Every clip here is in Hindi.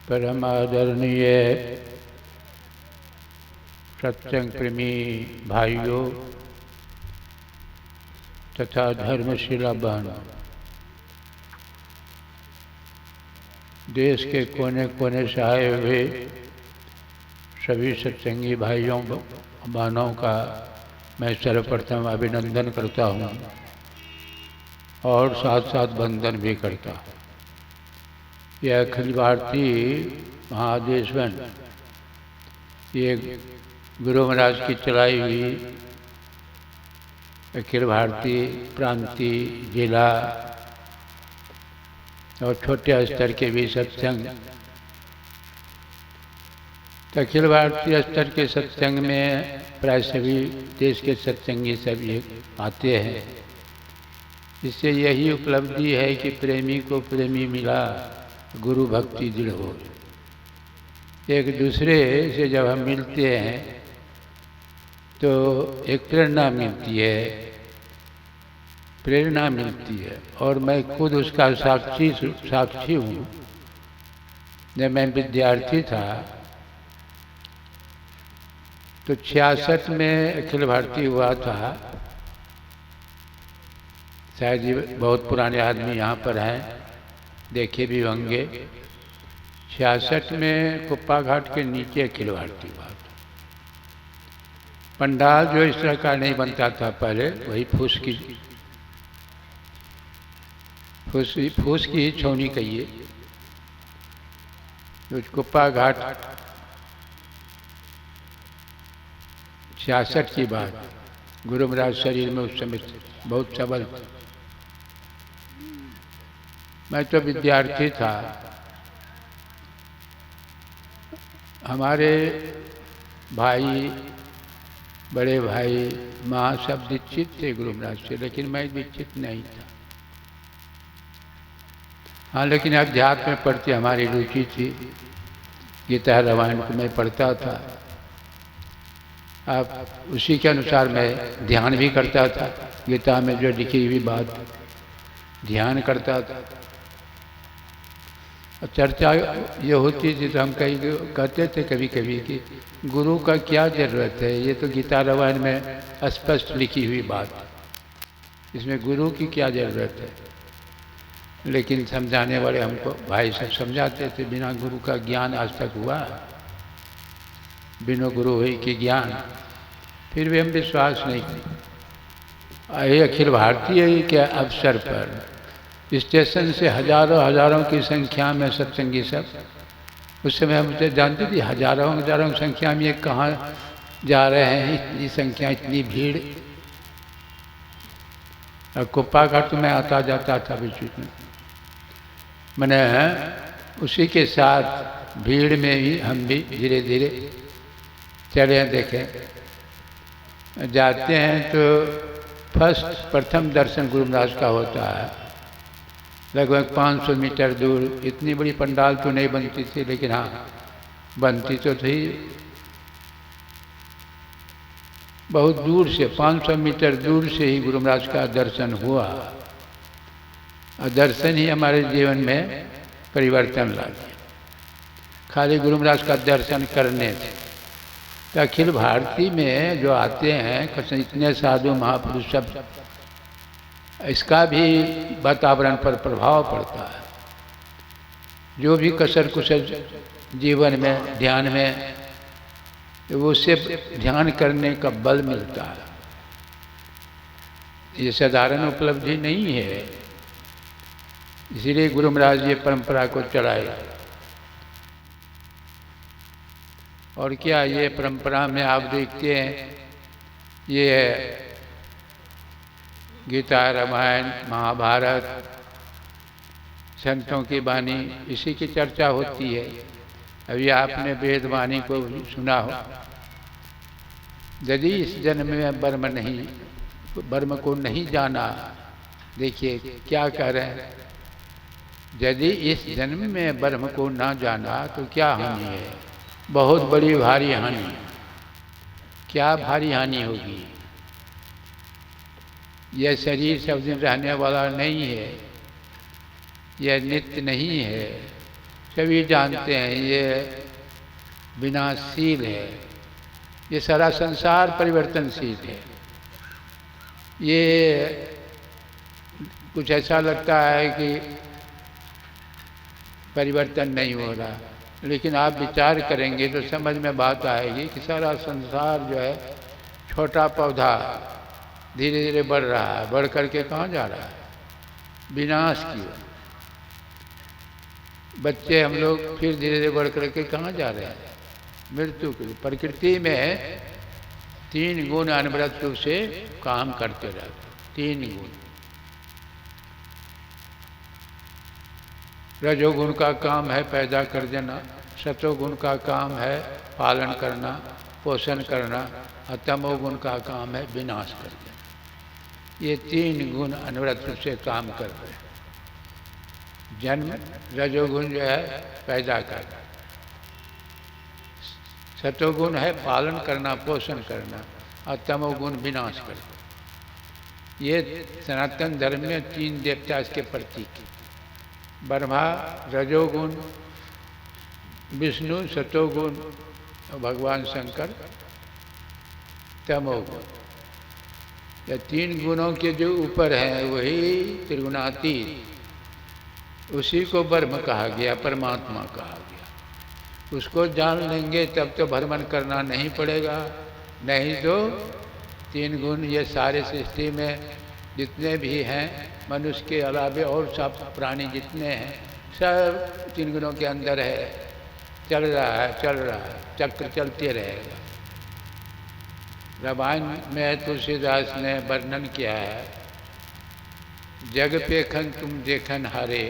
परम आदरणीय सत्संग प्रेमी भाइयों तथा धर्मशिला बहन, देश के कोने कोने से आए हुए सभी सत्संगी भाइयों बहनों का मैं सर्वप्रथम अभिनंदन करता हूँ और साथ साथ वंदन भी करता हूँ। यह अखिल भारतीय महादेशवन ये गुरु महाराज की चलाई हुई अखिल भारतीय प्रांतीय जिला और छोटे स्तर के भी सत्संग, अखिल भारतीय स्तर के सत्संग में प्राय सभी देश के सत्संगी सभी आते हैं। इससे यही उपलब्धि है कि प्रेमी को प्रेमी मिला, गुरु भक्ति दृढ़ हो। एक दूसरे से जब हम मिलते हैं तो एक प्रेरणा मिलती है और मैं खुद उसका साक्षी हूँ। जब मैं विद्यार्थी था तो 66 में अखिल भारतीय हुआ था। शायद ये बहुत पुराने आदमी यहाँ पर हैं, देखे भी होंगे। 66 में कुप्पा घाट के नीचे अखिल भारतीय हुआ था। पंडाल जो इस तरह का नहीं बनता था पहले, वही फूस की ही छौनी कहिए। तो कुप्पा घाट 66 की बात, गुरु महाराज शरीर में उस समय बहुत सबल थे। मैं तो विद्यार्थी था। हमारे भाई, बड़े भाई, माँ सब दीक्षित थे गुरु महाराज से, लेकिन मैं दीक्षित नहीं था। हाँ, लेकिन अध्यात्म में पढ़ती हमारी रुचि थी। गीता रामायण को मैं पढ़ता था। अब उसी के अनुसार मैं ध्यान भी करता था। गीता में जो लिखी हुई बात ध्यान करता था। चर्चा ये होती थी तो हम कहते थे कभी कभी कि गुरु का क्या जरूरत है, ये तो गीता रामायण में स्पष्ट लिखी हुई बात, इसमें गुरु की क्या जरूरत है। लेकिन समझाने वाले हमको भाई सब समझाते थे, बिना गुरु का ज्ञान आज तक हुआ, बिना गुरु हुई कि ज्ञान। फिर भी हम विश्वास नहीं किए। अखिल भारतीय के अवसर पर स्टेशन से हजारों की संख्या में सत्संगी सब, उस समय हम उसे जानते थे हजारों की संख्या में ये कहाँ जा रहे हैं, इतनी संख्या, इतनी भीड़। और कुप्पा घाट तो मैं आता जाता था बीच में। मैंने उसी के साथ भीड़ में ही हम भी धीरे धीरे चले देखें। जाते हैं तो प्रथम दर्शन गुरु महाराज का होता है, लगभग 500 मीटर दूर। इतनी बड़ी पंडाल तो नहीं बनती थी, लेकिन हाँ बनती तो थी। बहुत दूर से 500 मीटर दूर से ही गुरु महाराज का दर्शन हुआ और दर्शन ही हमारे जीवन में परिवर्तन ला दिया। खाली गुरु महाराज का दर्शन करने थे। तो अखिल भारती में जो आते हैं इतने साधु महापुरुष सब, इसका भी वातावरण पर प्रभाव पड़ता है। जो भी कसर कुशल जीवन में ध्यान में, वो उससे ध्यान करने का बल मिलता है। ये साधारण उपलब्धि नहीं है, इसीलिए गुरु महाराज ये परंपरा को चलाए। और क्या ये परंपरा में आप देखते हैं, ये गीता रामायण महाभारत संतों की वाणी, इसी की चर्चा होती है। अभी आपने वेद वाणी को सुना हो, यदि इस जन्म में ब्रह्म को नहीं जाना, देखिए क्या कह रहे हैं, यदि इस जन्म में ब्रह्म को ना जाना तो क्या हानि है, बहुत बड़ी भारी हानि। क्या भारी हानि होगी। यह शरीर सब दिन रहने वाला नहीं है, यह नित्य नहीं है। सभी जानते हैं ये विनाशशील है, ये सारा संसार परिवर्तनशील है। ये कुछ ऐसा लगता है कि परिवर्तन नहीं हो रहा, लेकिन आप विचार करेंगे तो समझ में बात आएगी कि सारा संसार जो है छोटा पौधा धीरे धीरे बढ़ रहा है, बढ़ करके कहाँ जा रहा है? विनाश की ओर। बच्चे हम लोग फिर धीरे धीरे बढ़ करके कहाँ जा रहे हैं? मृत्यु की। प्रकृति में 3 गुण अनवरत रूप से काम करते रहते, 3 गुण। रजोगुण का काम है पैदा कर देना, सतोगुण का काम है पालन करना, पोषण करना, और तमोगुण का काम है विनाश कर देना। ये 3 गुण अनवरत रूप से काम कर रहे हैं। जन्म रजोगुण जो है पैदा करना, सतोगुण है पालन करना पोषण करना, और तमोगुण विनाश करना। ये सनातन धर्म में 3 देवता इसके प्रतीक हैं। ब्रह्मा रजोगुण, विष्णु सतोगुण, भगवान शंकर तमोगुण। ये 3 गुणों के जो ऊपर हैं वही त्रिगुणातीत, उसी को ब्रह्म कहा गया, परमात्मा कहा गया। उसको जान लेंगे तब तो भ्रमण करना नहीं पड़ेगा, नहीं तो 3 गुण ये सारे सृष्टि में जितने भी हैं, मनुष्य के अलावे और सब प्राणी जितने हैं, सब 3 गुणों के अंदर है। चल रहा है, चक्र चलते रहेगा। रामायण में तुलसीदास ने वर्णन किया है, जग पेखन तुम देखन हारे।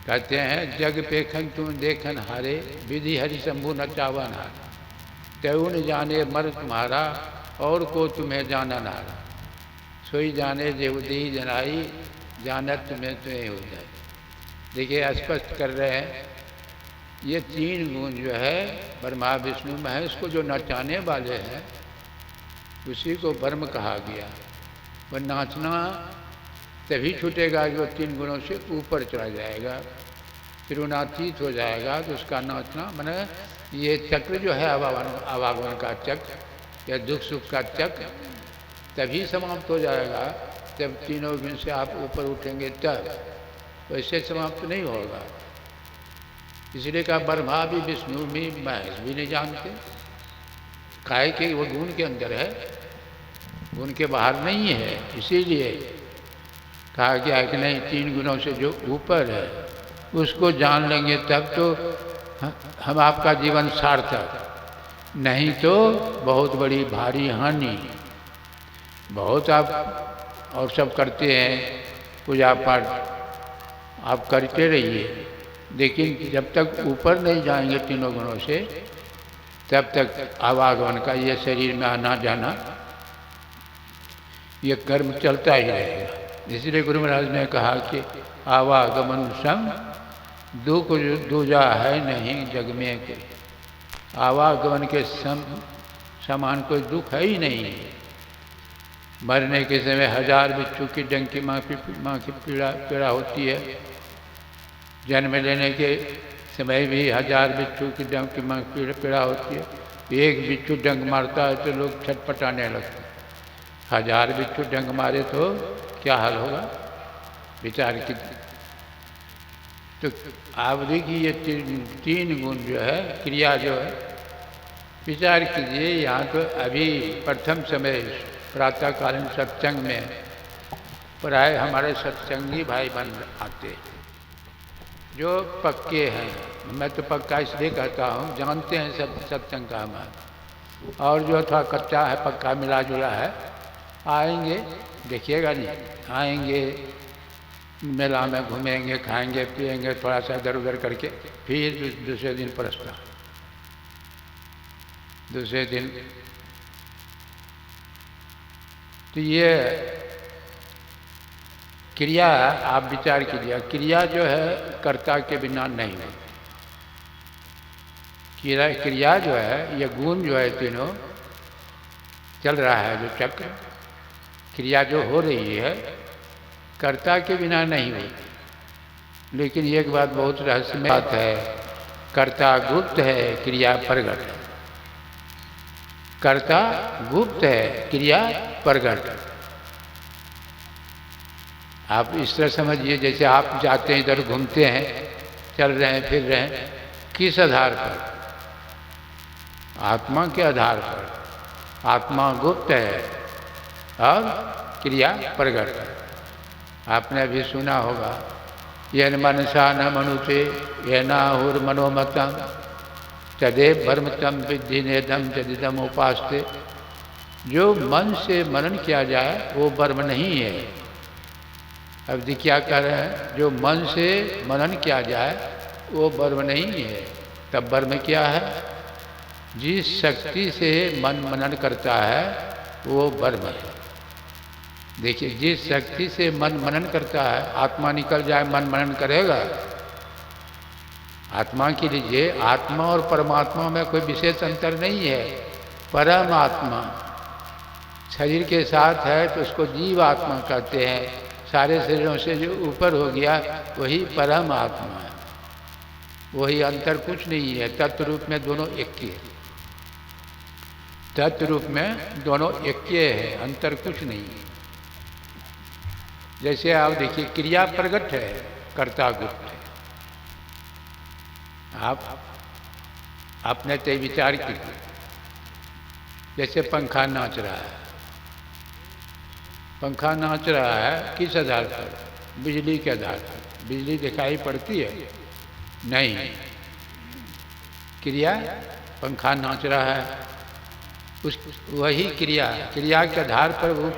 कहते हैं जग पेखन तुम देखन हारे, विधि हरि शंभु नचावन हार। त्यों जाने मर तुम्हारा, और को तुम्हें जाना नारा। सोई जाने जेवदी जनाई, जानत तुम्हें तुम्हें हो जाए। देखिए स्पष्ट कर रहे हैं, ये 3 गुण जो है ब्रह्मा विष्णु महेश को जो नचाने वाले हैं, उसी को ब्रह्म कहा गया। वह नाचना तभी छूटेगा जो 3 गुणों से ऊपर चला जाएगा, त्रिगुणातीत हो जाएगा, तो उसका नाचना माने ये चक्र जो है आवागमन का चक्र या दुख सुख का चक्र तभी समाप्त हो जाएगा जब 3 गुण से आप ऊपर उठेंगे, तब वैसे समाप्त नहीं होगा। इसलिए कहा ब्रह्मा भी विष्णु भी महेश भी नहीं जानते, काहे कि वो गुण के अंदर है, गुण के बाहर नहीं है। इसीलिए कहा गया कि नहीं 3 गुणों से जो ऊपर है उसको जान लेंगे तब तो हम आपका जीवन सार्थक, नहीं तो बहुत बड़ी भारी हानि। बहुत आप और सब करते हैं, पूजा पाठ आप करते रहिए, लेकिन जब तक ऊपर नहीं जाएंगे 3 गुणों से, तब तक आवागमन का ये शरीर में आना जाना ये कर्म चलता ही रहेगा। इसलिए गुरु महाराज ने कहा कि आवागमन सम दुख दूजा है नहीं जग में के। आवागमन के समान कोई दुख है ही नहीं। मरने के समय 1000 बिच्छू की डंकी माँ की पीड़ा होती है, जन्म लेने के समय भी 1000 बिच्छू की डंकी माँ की पीड़ा होती है। एक बिच्छू डंक मारता है तो लोग छटपटाने लगते हैं, 1000 बिच्छू डंक मारे तो क्या हाल होगा, विचार कीजिए। तो आप देखिए ये 3 गुण जो है, क्रिया जो है, विचार कीजिए। यहाँ तो अभी प्रथम समय प्रातःकालीन सत्संग में प्राय हमारे सत्संगी भाई बन आते जो पक्के हैं। मैं तो पक्का इसलिए कहता हूँ, जानते हैं सब सत्संग का हमारा। और जो थोड़ा कच्चा है पक्का मिला जुला है, आएंगे देखिएगा नहीं, आएंगे मेला में घूमेंगे, खाएंगे पिएंगे, थोड़ा सा इधर उधर करके फिर दूसरे दिन प्रस्ताव, दूसरे दिन। तो ये क्रिया आप विचार कीजिए, क्रिया जो है कर्ता के बिना नहीं होती। क्रिया जो है, ये गुण जो है तीनों चल रहा है, जो चक्र क्रिया जो हो रही है कर्ता के बिना नहीं होती। लेकिन एक बात बहुत रहस्यमय बात है, कर्ता गुप्त है, क्रिया प्रगट है। कर्ता गुप्त है, क्रिया प्रगट है। आप इस तरह समझिए, जैसे आप जाते हैं इधर घूमते हैं, चल रहे हैं, फिर रहे हैं, किस आधार पर? आत्मा के आधार पर। आत्मा गुप्त है और क्रिया प्रगट है। आपने अभी सुना होगा, येन मनसा न मनुते येनाहुर मनोमतम तदेव भ्रमतम विद्धि नेदम जदिदम उपास्ते। जो मन से मनन किया जाए वो ब्रह्म नहीं है। अब जी क्या कह रहे हैं? जो मन से मनन किया जाए वो ब्रह्म नहीं है। तब ब्रह्म क्या है? जिस शक्ति से मन मनन करता है वो ब्रह्म है। देखिए, जिस शक्ति से मन मनन करता है, आत्मा निकल जाए मन मनन करेगा? आत्मा के लिए आत्मा और परमात्मा में कोई विशेष अंतर नहीं है। परमात्मा शरीर के साथ है तो उसको जीव आत्मा कहते हैं। सारे शरीरों से जो ऊपर हो गया वही परम आत्मा है। वही, अंतर कुछ नहीं है। तत्व रूप में दोनों एक ही है। तत्व रूप में दोनों एक ही है, अंतर कुछ नहीं है। जैसे आप देखिए, क्रिया प्रगट है, कर्ता गुप्त है। आप अपने ते विचार कीजिए, जैसे पंखा नाच रहा है। पंखा नाच रहा है किस आधार पर? बिजली के आधार पर। बिजली दिखाई पड़ती है? नहीं। क्रिया, पंखा नाच रहा है, उस वही क्रिया, क्रिया के आधार पर वो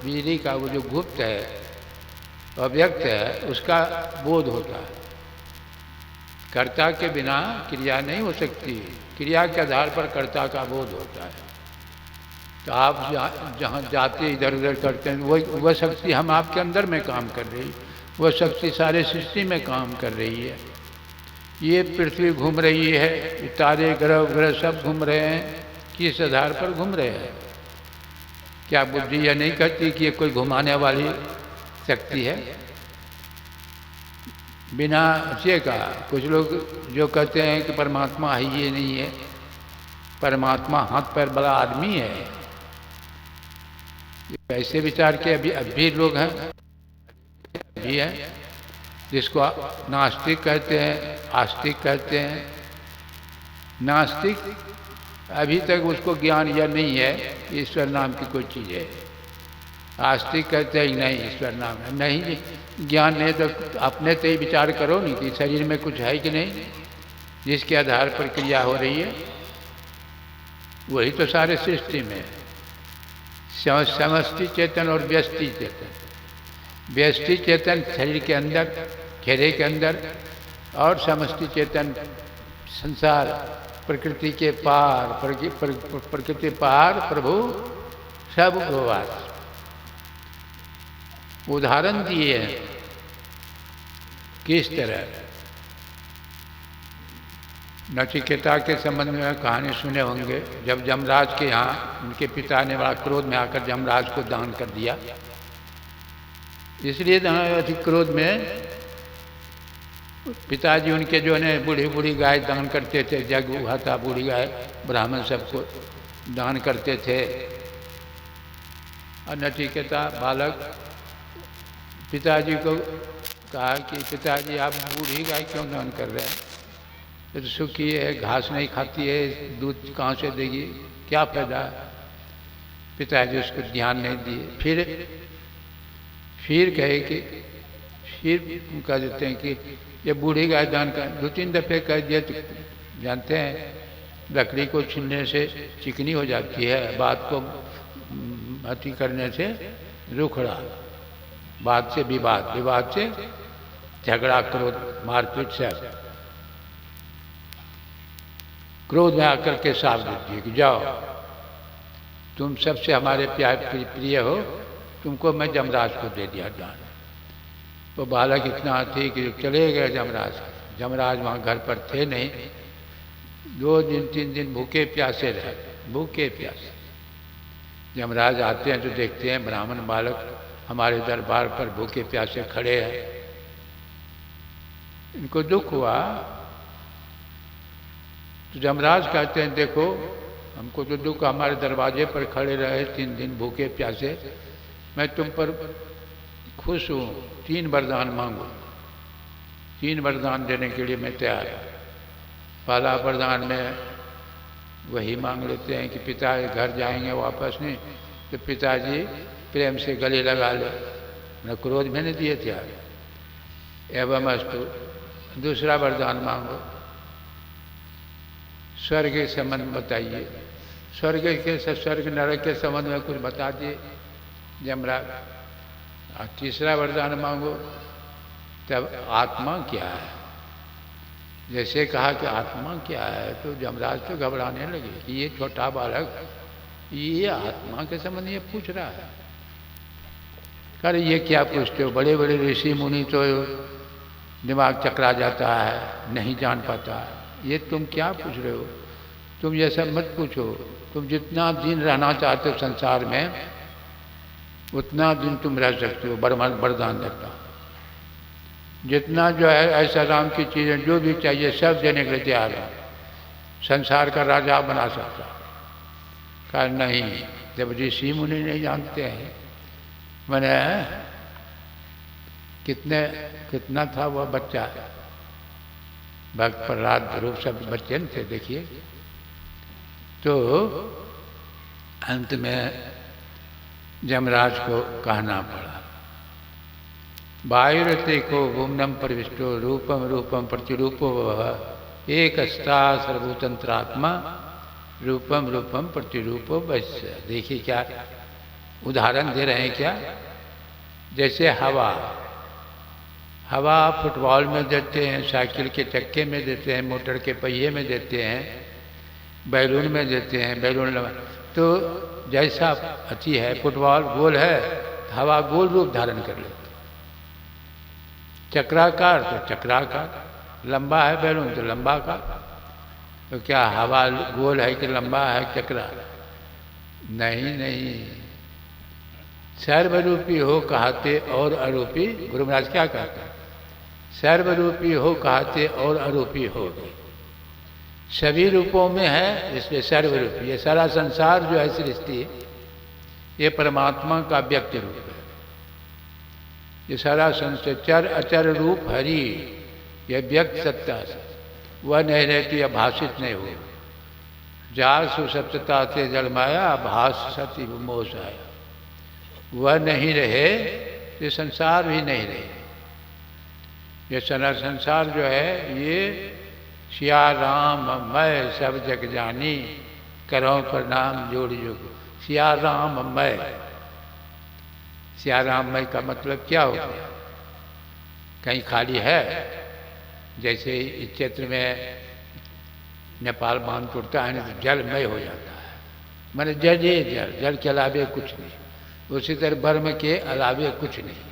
बिजली का वो जो गुप्त है, अव्यक्त है, उसका बोध होता है। कर्ता के बिना क्रिया नहीं हो सकती। क्रिया के आधार पर कर्ता का बोध होता है। तो आप जहाँ जाते इधर उधर करते हैं, वह शक्ति हम आपके अंदर में काम कर रही, वह शक्ति सारे सृष्टि में काम कर रही है। ये पृथ्वी घूम रही है, तारे ग्रह ग्रह सब घूम रहे हैं। किस आधार पर घूम रहे हैं? क्या बुद्धि यह नहीं कहती कि ये कोई घुमाने वाली शक्ति है? बिना अच्छे का कुछ लोग जो कहते हैं कि परमात्मा है, ये नहीं है। परमात्मा हाथ पैर बड़ा आदमी है, ऐसे विचार के अभी लोग हैं, अभी हैं, जिसको नास्तिक कहते हैं, आस्तिक कहते हैं। नास्तिक अभी तक उसको ज्ञान यह नहीं है ईश्वर नाम की कोई चीज़ है। आस्तिक कहते हैं नहीं, ईश्वर नाम है नहीं, ज्ञान नहीं। तो अपने से ही विचार करो नहीं कि शरीर में कुछ है कि नहीं, जिसके आधार पर क्रिया हो रही है। वही तो सारे सृष्टि में समष्टि चेतन और व्यष्टि चेतन। व्यष्टि चेतन शरीर के अंदर, घेरे के अंदर, और समष्टि चेतन संसार, प्रकृति के पार, प्रकृति पार प्रभु सब भगवान। उदाहरण दिए हैं किस तरह। नचिकेता के संबंध में कहानी सुने होंगे, जब जमराज के यहाँ उनके पिता ने बड़ा क्रोध में आकर जमराज को दान कर दिया। इसलिए अधिक क्रोध में पिताजी उनके जो है बूढ़ी बूढ़ी गाय दान करते थे, जग हुआ था, बूढ़ी गाय ब्राह्मण सबको दान करते थे। और नचिकेता बालक पिताजी को कहा कि पिताजी आप बूढ़ी गाय क्यों दान कर रहे हैं? तो सुखी है, घास नहीं खाती है, दूध कहाँ से देगी, क्या फायदा? पिताजी उसको ध्यान नहीं दिए। फिर कहे कि फिर कह देते हैं कि ये बूढ़ी गाय दान कर। 2-3 दफ़े कह दिए तो जानते हैं लकड़ी को छीलने से चिकनी हो जाती है, बात को अति करने से रुखड़ा, बात से विवाद, विवाद से झगड़ा, क्रोध, मारपीट से। क्रोध में आकर के साफ दीजिए कि जाओ, तुम सबसे हमारे प्रिय हो, तुमको मैं जमराज को दे दिया दान। वो बालक इतना थे कि चले गए जमराज। जमराज वहाँ घर पर थे नहीं। 2 दिन 3 दिन भूखे प्यासे रहे, भूखे प्यासे। जमराज आते हैं तो देखते हैं ब्राह्मण बालक हमारे दरबार पर भूखे प्यासे खड़े हैं। इनको दुख हुआ तो यमराज कहते हैं देखो हमको तो दुख, हमारे दरवाजे पर खड़े रहे 3 दिन भूखे प्यासे, मैं तुम पर खुश हूँ, 3 वरदान मांगो। 3 वरदान देने के लिए मैं तैयार हूँ। पहला वरदान में वही मांग लेते हैं कि पिता घर जाएंगे वापस नहीं तो पिताजी प्रेम से गले लगा ले, न क्रोध में नहीं दिए थे आज, एवं अस्तु। दूसरा वरदान मांगो, स्वर्ग के संबंध बताइए, स्वर्ग नरक के संबंध में कुछ बता दिए यमराज। और तीसरा वरदान मांगो, तब आत्मा क्या है। जैसे कहा कि आत्मा क्या है तो यमराज तो घबराने लगे कि ये छोटा बालक ये आत्मा के संबंध ये पूछ रहा है। अरे ये क्या पूछते हो, बड़े बड़े ऋषि मुनि तो दिमाग चकरा जाता है, नहीं जान पाता, ये तुम क्या पूछ रहे हो। तुम ये सब मत पूछो, तुम जितना दिन रहना चाहते हो संसार में उतना दिन तुम रह सकते हो, वरदान देता। जितना जो है ऐसा राम की चीज़ें जो भी चाहिए सब देने के लिए तैयार है, संसार का राजा बना सकता। कहा नहीं, जब ऋषि मुनि नहीं जानते हैं। मैंने कितना था वह बच्चा, भक्त प्रहलाद ध्रुव सब बच्चे थे देखिए। तो अंत में यमराज को कहना पड़ा, वायुरते को भूमनम प्रविष्टो रूपम रूपम प्रतिरूपो वह एकस्ता सर्वतंत्रात्मा रूपम रूपम प्रतिरूपो वैश्य। देखिए क्या उदाहरण दे रहे हैं क्या। जैसे हवा फुटबॉल में देते हैं, साइकिल के चक्के में देते हैं, मोटर के पहिए में देते हैं, बैलून में देते हैं, बैलून लगा तो जैसा अच्छी है फुटबॉल गोल है, हवा गोल रूप धारण कर लेती। चक्राकार तो चक्राकार, लंबा है बैलून तो लंबा का। तो क्या हवा गोल है कि लंबा है चक्रा। नहीं, सर्वरूपी हो कहते और अरूपी। गुरु महाराज क्या कहते हैं, सर्वरूपी हो कहते और अरूपी हो, सभी रूपों में है इसलिए सर्वरूपी। ये सारा संसार जो है सृष्टि ये परमात्मा का व्यक्त रूप है। ये सारा संसार चर अचर रूप हरि, यह व्यक्त सत्ता से वह नहीं रहती, यह भाषित नहीं हो। जार सुसप्तता से जलमाया भाष सती मोस आया, वह नहीं रहे ये संसार भी नहीं रहे। ये सारा संसार जो है ये सिया राम मैं सब जग जानी, करो प्रणाम जोड़ जोग। सिया राम मैं, सिया राम मैं का मतलब क्या हो गया। कहीं खाली है, जैसे इस क्षेत्र में नेपाल बांध टूटता है तो जलमय हो जाता है, माने जल ही जल के अलावे कुछ नहीं। उसी तरह ब्रह्म के अलावे कुछ नहीं,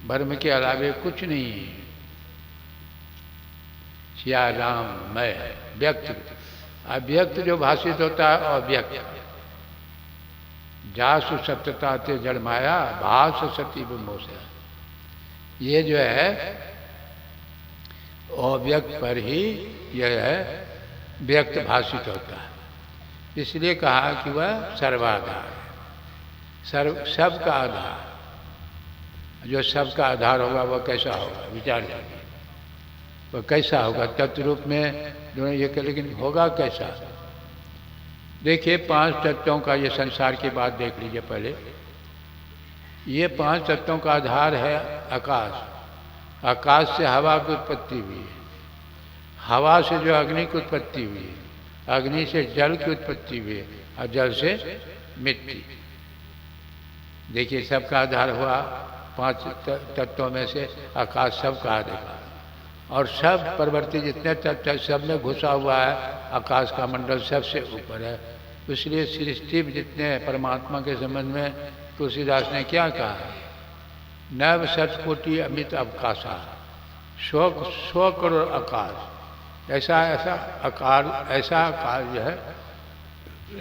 ब्रह्म के अलावे कुछ नहीं। सिया राम मैं व्यक्त, अव्यक्त जो भाषित होता है अव्यक्त। जासु सप्तता ते जड़माया भास सती मोस, ये जो है अव्यक्त पर ही यह है व्यक्त भाषित होता है। इसलिए कहा कि वह सर्वाधार है, सबका आधार। जो सबका आधार होगा वह कैसा होगा, विचार करिए वह कैसा होगा। तत्व रूप में जो ये कह, लेकिन होगा कैसा। देखिए 5 तत्वों का ये संसार की बात देख लीजिए पहले। ये 5 तत्वों का आधार है आकाश। आकाश से हवा की उत्पत्ति हुई है, हवा से जो अग्नि की उत्पत्ति हुई है, अग्नि से जल की उत्पत्ति हुई है और जल से मिट्टी। देखिए सबका आधार हुआ 5 तत्वों में से आकाश सबका आधार। और सब प्रवृत्ति जितने तत्व सब में घुसा हुआ है, आकाश का मंडल सबसे ऊपर है। इसलिए सृष्टि जितने परमात्मा के संबंध में तुलसीदास ने क्या कहा, नव सतकोटि अमित अवकाशा, 100 करोड़ आकाश। ऐसा आकाश जो है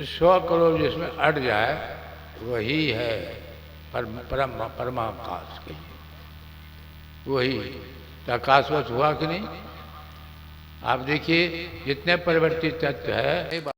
100 करोड़ जिसमें अट जाए वही है परमाकाश के। वही तो आकाशवश हुआ कि नहीं। आप देखिए जितने परिवर्तित तत्व है